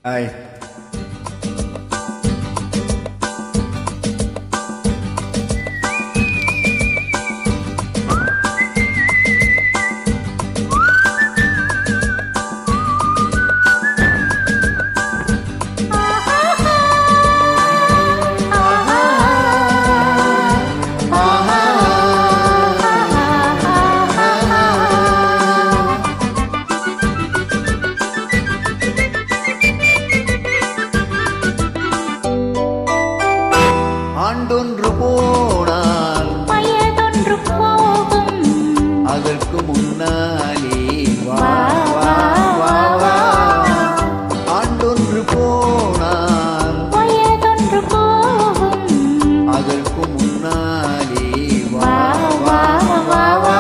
Hai. ஆண்டொன்று போனால் வயதொன்று போகும், அதற்கு முன்னாலே வா வா வா வா. ஆண்டொன்று போனால் வயதொன்று போகும், அதற்கு முன்னாலே வா வா வா வா வா வா.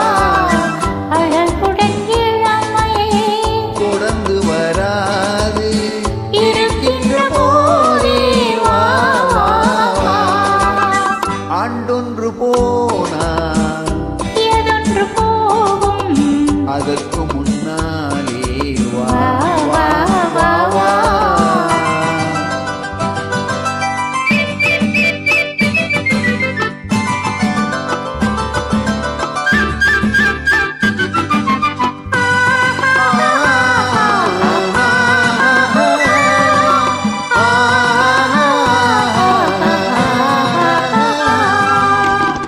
அழகுடன் இளமை தொடர்ந்து வராது இருக்கின்ற போதே வா வா வா. ஆண்டொன்று போனால் வயதொன்று போகும், அதற்கு முன்னாலே வா வா வா வா வா.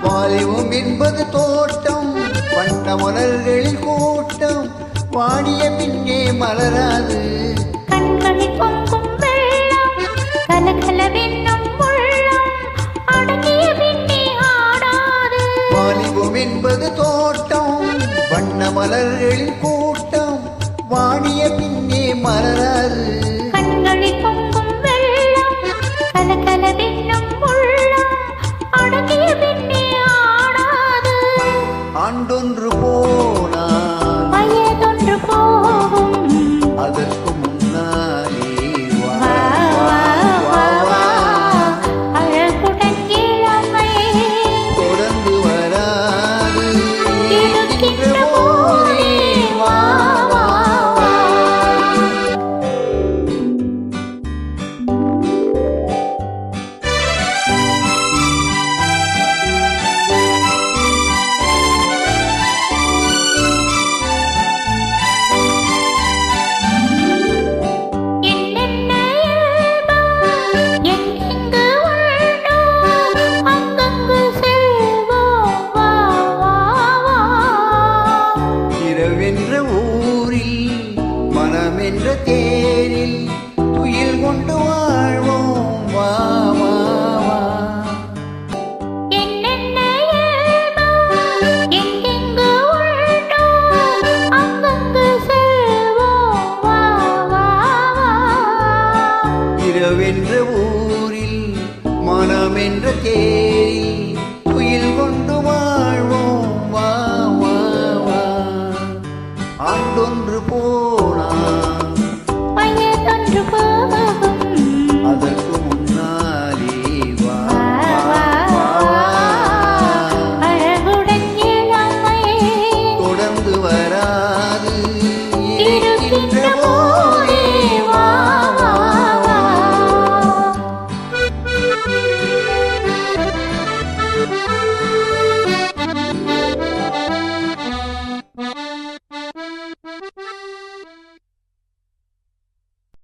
வாலிபம் என்பது தோட்டம், வண்ண மலர்களில் கூட்டம், வாடிய பின்னே மலராது. கண்களில் பொங்கும் வெள்ளம், கலகலவென்னும் உள்ளம், அடங்கிய பின்னே ஆடாது. வாலிபம் என்பது தோட்டம், வண்ண மலர்களில் கூட்டம், வாடிய பின்னே மலராது. கண்களில் பொங்கும் வெள்ளம், கலகலவென்னும் உள்ளம், அடங்கிய பின்னே ஆடாது. ஆண்டொன்று போனால் வயதொன்று போகும், அதற்கு முன்னாலே வா வா வா வா வா. அழகுடன் இளமை தொடர்ந்து வராது இருக்கின்ற போதே வா வா வா. என்னென்ன இயல்போ எங்கெங்கு உண்டோ அங்கங்கு செல்வோம் வா வா வா. இரவென்ற ஊரில் மனமென்ற தேரில் துயில் கொண்டு வாழ்வோம் வா வா வா. என்னென்ன இயல்போ எங்கெங்கு உண்டோ அங்கங்கு செல்வோம் வா வா வா. இரவென்ற ஊரில்